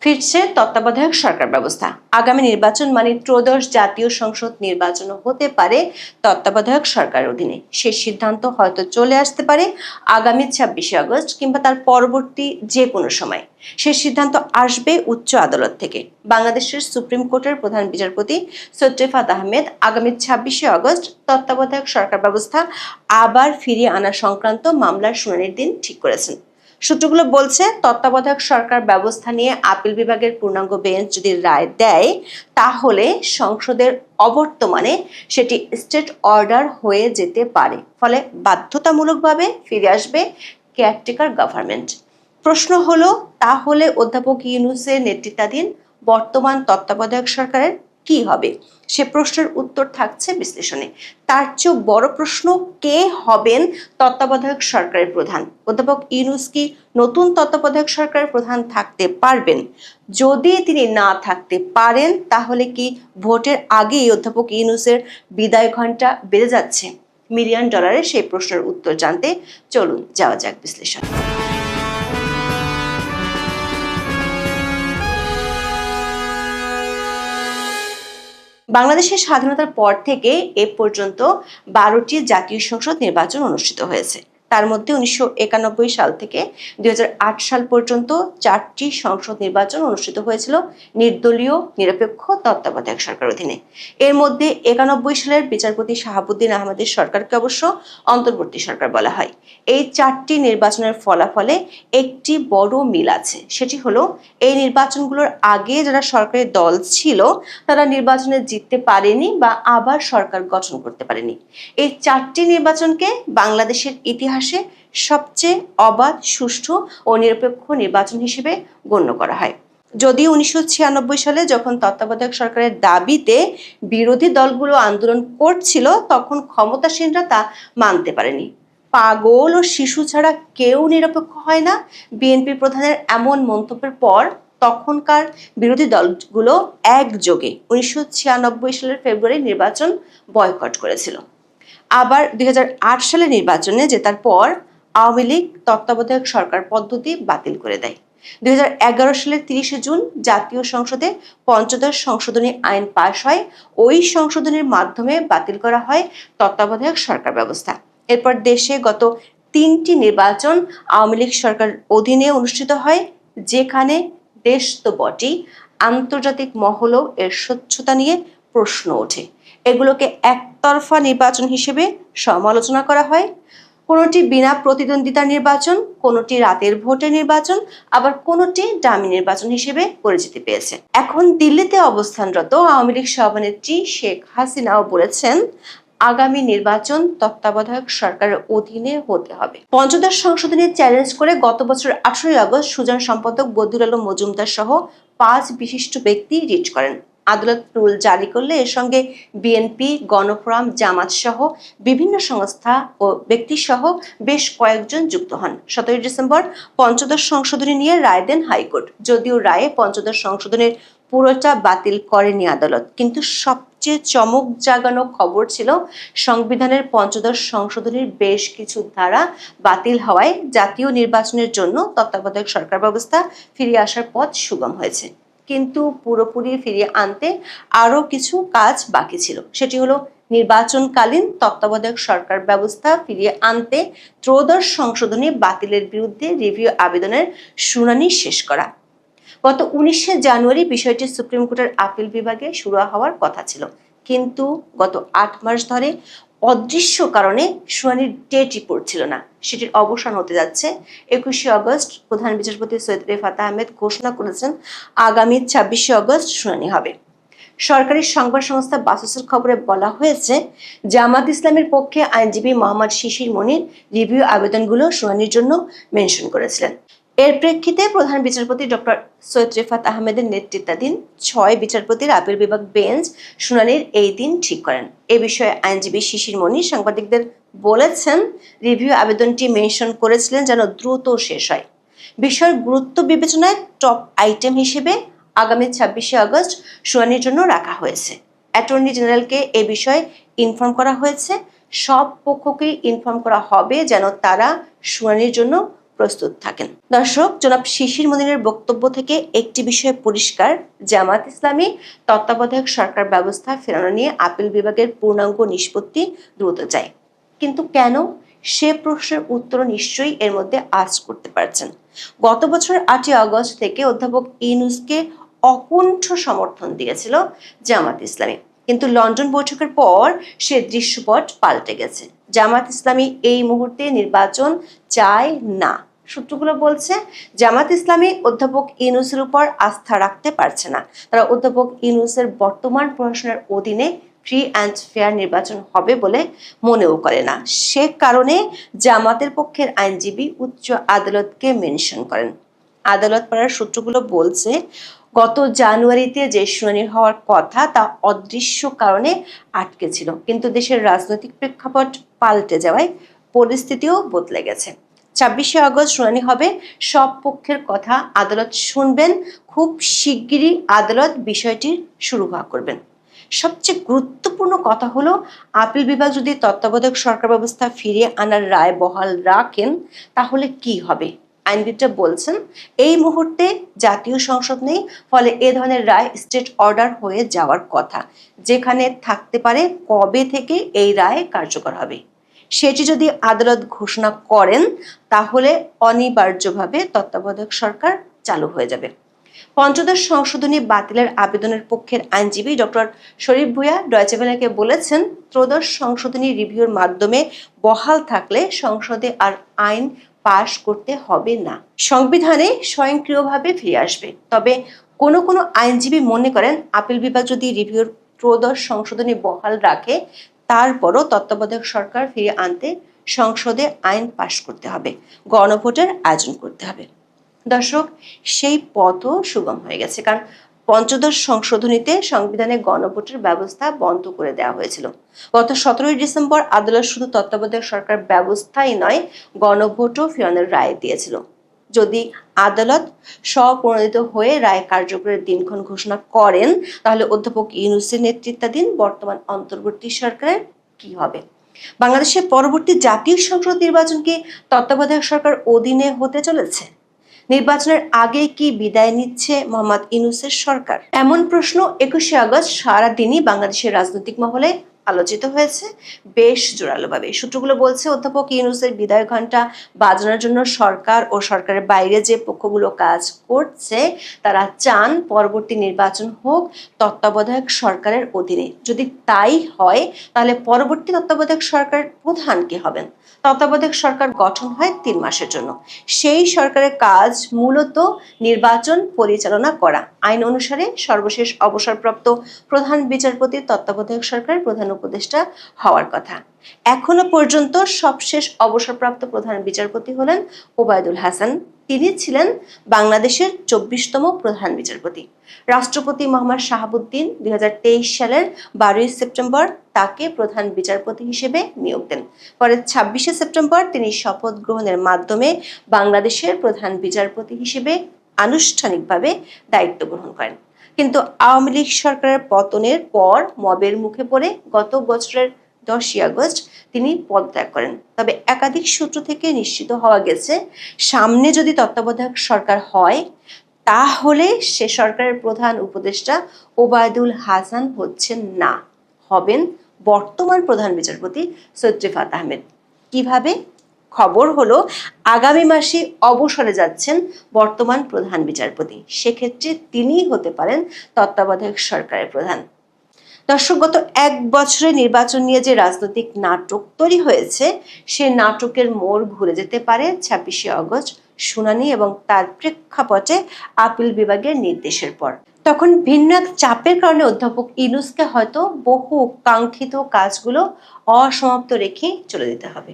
ফিরছে তত্ত্বাবধায়ক সরকার ব্যবস্থা। আগামী নির্বাচন মানে ত্রয়োদশ জাতীয় সংসদ নির্বাচনও হতে পারে তত্ত্বাবধায়ক সরকারের অধীনে। সেই সিদ্ধান্ত হয়তো চলে আসতে পারে আগামী 26শে আগস্ট কিংবা তার পরবর্তী যে কোনো সময়। সেই সিদ্ধান্ত আসবে উচ্চ আদালত থেকে। বাংলাদেশের সুপ্রিম কোর্টের প্রধান বিচারপতি সৈয়দ রেফাত আহমেদ আগামী 26শে আগস্ট তত্ত্বাবধায়ক সরকার ব্যবস্থা আবার ফিরিয়ে আনা সংক্রান্ত মামলার শুনানির দিন ঠিক করেছেন। সূত্রগুলো বলছে, তত্ত্বাবধায়ক সরকার ব্যবস্থা নিয়ে আপিল বিভাগের পূর্ণাঙ্গ বেঞ্চ যদি রায় দেয়, তাহলে সংসদের অবর্তমানে সেটি স্টেট অর্ডার হয়ে যেতে পারে। ফলে বাধ্যতামূলকভাবে ফিরে আসবে কেয়ারটেকার গভর্নমেন্ট। প্রশ্ন হলো, তাহলে অধ্যাপক ইউনূসের নেতৃত্বাধীন বর্তমান তত্ত্বাবধায়ক সরকারের কি হবে? সে প্রশ্নের উত্তর থাকছে বিশ্লেষণে। তার চেয়েও বড় প্রশ্ন, কে হবেন তত্ত্বাবধায়ক সরকারের প্রধান? অধ্যাপক ইউনূস কি নতুন তত্ত্বাবধায়ক সরকারের প্রধান থাকতে পারবেন? যদি তিনি না থাকতে পারেন, তাহলে কি ভোটের আগেই অধ্যাপক ইউনূসের বিদায় ঘণ্টা বেজে যাচ্ছে? $মিলিয়ন সেই প্রশ্নের উত্তর জানতে চলুন যাওয়া যাক বিশ্লেষণ। বাংলাদেশের স্বাধীনতার পর থেকে এ পর্যন্ত 12টি জাতীয় সংসদ নির্বাচন অনুষ্ঠিত হয়েছে। তার মধ্যে 1991 সাল থেকে 2008 সাল পর্যন্ত 4টি সংসদ নির্বাচন অনুষ্ঠিত হয়েছিল নির্দলীয় নিরপেক্ষ তত্ত্বাবধায়ক সরকার অধীনে। এর মধ্যে 91 সালের বিচারপতি শাহাবুদ্দিন আহমেদের সরকারকে অবশ্য অন্তর্বর্তী সরকার বলা হয়। এই 4টি নির্বাচনের ফলাফলে একটি বড় মিল আছে। সেটি হলো, এই নির্বাচনগুলোর আগে যারা সরকারি দল ছিল তারা নির্বাচনে জিততে পারেনি বা আবার সরকার গঠন করতে পারেনি। এই 4টি নির্বাচনকে বাংলাদেশের ইতিহাসে সবচেয়ে অবাধ, সুষ্ঠু ও নিরপেক্ষ নির্বাচন হিসেবে গণ্য করা হয়। যদিও 1996 সালে যখন তত্ত্বাবধায়ক সরকারের দাবিতে বিরোধী দলগুলো আন্দোলন করছিল, তখন ক্ষমতাসীনরা তা মানতে পারেনি। পাগল ও শিশু ছাড়া কেউ নিরপেক্ষ হয় না, বিএনপি প্রধানের এমন মন্তব্যের পর তখনকার বিরোধী দলগুলো একযোগে 1996 সালের ফেব্রুয়ারি নির্বাচন বয়কট করেছিল। আবার 2008 সালের নির্বাচনে জেতার পর আওয়ামী লীগ তত্ত্বাবধায়ক সরকার পদ্ধতি বাতিল করে দেয়। 2011 সালের 30শে জুন জাতীয় সংসদে পঞ্চদশ সংশোধনী আইন পাশ হয়। ওই সংশোধনীর মাধ্যমে বাতিল করা হয় তত্ত্বাবধায়ক সরকার ব্যবস্থা। এরপর দেশে গত 3টি নির্বাচন আওয়ামী লীগ সরকার অধীনে অনুষ্ঠিত হয়, যেখানে দেশ তো বটেই, আন্তর্জাতিক মহলেও এর স্বচ্ছতা নিয়ে প্রশ্ন ওঠে। এগুলোকে একতরফা নির্বাচন হিসেবে সমালোচনা করা হয়। কোনোটি বিনা প্রতিদ্বন্দ্বিতার নির্বাচন, কোনোটি রাতের ভোটের নির্বাচন, আবার কোনোটি ডামি নির্বাচন হিসেবে পরিচিতি পেয়েছে। এখন দিল্লিতে অবস্থানরত আওয়ামী লীগ সভানেত্রী শেখ হাসিনাও বলেছেন, আগামী নির্বাচন তত্ত্বাবধায়ক সরকারের অধীনে হতে হবে। পঞ্চদশ সংশোধনী চ্যালেঞ্জ করে গত বছর 18 আগস্ট সুজন সম্পাদক বদিউল আলম মজুমদার সহ 5 বিশিষ্ট ব্যক্তি রিট করেন। আদালত রুল জারি করলে এর সঙ্গে বিএনপি, গণফোরাম, জামাত সহ বিভিন্ন সংস্থা ও ব্যক্তি সহ বেশ কয়েকজন যুক্ত হন। 17 ডিসেম্বর পঞ্চদশ সংশোধনী নিয়ে রায় দেন হাইকোর্ট। যদিও রায়ে পঞ্চদশ সংশোধনের পুরোটা বাতিল করেনি আদালত, কিন্তু সবচেয়ে চমক জাগানো খবর ছিল সংবিধানের পঞ্চদশ সংশোধনীর বেশ কিছু ধারা বাতিল হওয়ায় জাতীয় নির্বাচনের জন্য তত্ত্বাবধায়ক সরকার ব্যবস্থা ফিরিয়ে আসার পথ সুগম হয়েছে। কিন্তু পুরোপুরি ফিরিয়ে আনতে আরও কিছু কাজ বাকি ছিল। সেটি হলো নির্বাচনকালীন তত্ত্বাবধায়ক সরকার ব্যবস্থা ফিরিয়ে আনতে ত্রয়োদশ সংশোধনী বাতিলের বিরুদ্ধে রিভিউ আবেদনের শুনানি শেষ করা। গত 19শে জানুয়ারি বিষয়টি সুপ্রিম কোর্টের আপিল বিভাগে শুরু হওয়ার কথা ছিল, কিন্তু গত 8 মাস ধরে অদৃশ্য কারণে শুনানির ডেটই পড়ছিল না। সেটির অবসান হতে যাচ্ছে 21শে আগস্ট। প্রধান বিচারপতি সৈয়দ রেফাত আহমেদ ঘোষণা করেছেন, আগামী 26শে আগস্ট শুনানি হবে। সরকারি সংবাদ সংস্থা বাসসের খবরে বলা হয়েছে, জামাত ইসলামের পক্ষে আইনজীবী মোহাম্মদ শিশির মনির রিভিউ আবেদনগুলো শুনানির জন্য মেনশন করেছিলেন। এর প্রেক্ষিতে প্রধান বিচারপতি ডক্টর সৈয়দ রেফাত আহমেদের নেতৃত্বাধীন 6 বিচারপতির আপিল বিভাগ বেঞ্চ শুনানির এই দিন ঠিক করেন। এ বিষয়ে আইনজীবী শিশির মনির সাংবাদিকদের বলেছেন, রিভিউ আবেদনটি মেনশন করেছিলেন যেন দ্রুত শেষ হয়। বিষয়ের গুরুত্ব বিবেচনায় টপ আইটেম হিসেবে আগামী 26শে আগস্ট শুনানির জন্য রাখা হয়েছে। অ্যাটর্নি জেনারেলকে এ বিষয়ে ইনফর্ম করা হয়েছে। সব পক্ষকেই ইনফর্ম করা হবে যেন তারা শুনানির জন্য প্রস্তুত থাকেন। দর্শক, জনাব শিশির মনিরের বক্তব্য থেকে একটি বিষয় পরিষ্কার, জামাত ইসলামী তত্ত্বাবধায়ক সরকার ব্যবস্থা ফেরানো নিয়ে আপিল বিভাগের পূর্ণাঙ্গ নিষ্পত্তি দ্রুত চায়। কিন্তু কেন, সে প্রশ্নের উত্তর নিশ্চয়ই এর মধ্যে আজ করতে পারছেন। গত বছর 8ই আগস্ট থেকে অধ্যাপক ইউনূসকে অকুণ্ঠ সমর্থন দিয়েছিল জামাত ইসলামী, কিন্তু লন্ডন বৈঠকের পর সে দৃশ্যপট পাল্টে গেছে। জামাত ইসলামী এই মুহূর্তে নির্বাচন চায় না। সূত্রগুলো বলছে জামাত ইসলামী অধ্যাপক ইউনূসের উপর আস্থা রাখতে পারছে না। তারা অধ্যাপক ইউনূসের বর্তমান প্রশাসনের অধীনে ফ্রি অ্যান্ড ফেয়ার নির্বাচন হবে বলে মনেও করে না। সে কারণে জামাতের পক্ষের আইনজীবী উচ্চ আদালতকে মেনশন করেন। আদালত পাড়ার সূত্রগুলো বলছে গত জানুয়ারিতে যে শুনানি হওয়ার কথা তা অদৃশ্য কারণে আটকে ছিল, কিন্তু দেশের রাজনৈতিক প্রেক্ষাপট পাল্টে যাওয়ায় পরিস্থিতিও বদলে গেছে। 26শে আগস্ট শুনানি হবে, সব পক্ষের কথা আদালত শুনবেন। খুব শিগগিরই আদালত বিষয়টির সুরাহা করবেন। সবচেয়ে গুরুত্বপূর্ণ কথা হলো, আপিল বিভাগ যদি তত্ত্বাবধায়ক সরকার ব্যবস্থা ফিরিয়ে আনার রায় বহাল রাখেন তাহলে কি হবে। আইনবিদরা বলছেন এই মুহূর্তে জাতীয় সংসদ নেই, ফলে এ ধরনের রায় স্টেট অর্ডার হয়ে যাওয়ার কথা, যেখানে থাকতে পারে কবে থেকে এই রায় কার্যকর হবে। সেটি যদি আদালত ঘোষণা করেন তাহলে অনিবার্যভাবে তত্ত্বাবধায়ক সরকার চালু হয়ে যাবে। পঞ্চদশ সংশোধনী বাতিলের আবেদনের পক্ষের আইনজীবী ডক্টর শরীফ ভূঁইয়া ডয়েচে ভেলেকে বলেছেন, ত্রয়োদশ সংশোধনী রিভিউর মাধ্যমে বহাল থাকলে সংসদে আর আইন পাশ করতে হবে না, সংবিধানে স্বয়ংক্রিয়ভাবে ফিরে আসবে। তবে কোনো কোনো আইনজীবী মনে করেন আপিল বিভাগ যদি রিভিউর ত্রয়োদশ সংশোধনী বহাল রাখে তারপরও তত্ত্বাবধায়ক সরকার ফিরিয়ে আনতে সংসদে আইন পাশ করতে হবে, গণভোটের আয়োজন করতে হবে। দর্শক, সেই পথও সুগম হয়ে গেছে, কারণ পঞ্চদশ সংশোধনীতে সংবিধানে গণভোটের ব্যবস্থা বন্ধ করে দেওয়া হয়েছিল। গত 17ই ডিসেম্বর আদালত শুধু তত্ত্বাবধায়ক সরকার ব্যবস্থাই নয়, গণভোটও ফেরানোর রায় দিয়েছিল। যদি আদালত স্বপ্রণোদিত হয়ে রায় কার্যকরের দিনক্ষণ ঘোষণা করেন তাহলে অধ্যাপক ইউনূসের নেতৃত্বাধীন বর্তমান অন্তর্বর্তী সরকারের কি হবে? বাংলাদেশের পরবর্তী জাতীয় সংসদ নির্বাচন কি তত্ত্বাবধায়ক সরকার অধীনে হতে চলেছে? নির্বাচনের আগে কি বিদায় নিচ্ছে মোহাম্মদ ইউনূসের সরকার? এমন প্রশ্ন 21শে আগস্ট সারাদিনই বাংলাদেশের রাজনৈতিক মহলে আলোচিত হয়েছে বেশ জোরালোভাবে। সূত্রগুলো বলছে অধ্যাপক ইউনূসের বিদায় ঘণ্টা বাজানোর জন্য সরকার ও সরকারের বাইরে যে পক্ষগুলো কাজ করছে তারা চান পরবর্তী নির্বাচন হোক তত্ত্বাবধায়ক সরকারের অধীনে। যদি তাই হয় তাহলে পরবর্তী তত্ত্বাবধায়ক সরকারের প্রধান কে হবেন? তত্ত্বাবধায়ক সরকার গঠন হয় 3 মাসের জন্য। সেই সরকারের কাজ মূলত নির্বাচন পরিচালনা করা। আইন অনুসারে সর্বশেষ অবসরপ্রাপ্ত প্রধান বিচারপতি তত্ত্বাবধায়ক সরকারের প্রধান উপদেষ্টা হওয়ার কথা। এখনো পর্যন্ত সবশেষ অবসরপ্রাপ্ত প্রধান বিচারপতি হলেন ওবায়দুল হাসান। তিনি ছিলেন বাংলাদেশের 24তম প্রধান বিচারপতি। রাষ্ট্রপতি মোহাম্মদ শাহাবুদ্দিন 2023 সালের 12ই সেপ্টেম্বর তাকে প্রধান বিচারপতি হিসেবে নিয়োগ দেন। পরে 26শে সেপ্টেম্বর তিনি শপথ গ্রহণের মাধ্যমে বাংলাদেশের প্রধান বিচারপতি হিসেবে আনুষ্ঠানিকভাবে দায়িত্ব গ্রহণ করেন। কিন্তু আওয়ামী লীগ সরকারের পতনের পর মবের মুখে পড়ে গত বছরের 10ই আগস্ট তিনি পদত্যাগ করেন। তবে একাধিক সূত্র থেকে নিশ্চিত হওয়া গেছে সামনে যদি তত্ত্বাবধায়ক সরকার হয় তাহলে সে সরকারের প্রধান উপদেষ্টা ওবায়দুল হাসান হচ্ছেন না, হবেন বর্তমান প্রধান বিচারপতি সৈয়দ রিফাত আহমেদ। কিভাবে? খবর হলো আগামী মাসে অবসরে যাচ্ছেন বর্তমান প্রধান বিচারপতি। সেক্ষেত্রে তিনিই হতে পারেন তত্ত্বাবধায়ক সরকারের প্রধান। দর্শক, গত 1 বছরে নির্বাচন নিয়ে যে রাজনৈতিক নাটক তৈরি হয়েছে সে নাটকের মোড় ঘুরে যেতে পারে 26শে আগস্ট শুনানি এবং তার প্রেক্ষাপটে আপিল বিভাগের নির্দেশের পর। তখন ভিন্ন এক চাপের কারণে অধ্যাপক ইউনূসকে হয়তো বহু কাঙ্ক্ষিত কাজগুলো অসমাপ্ত রেখে চলে যেতে হবে।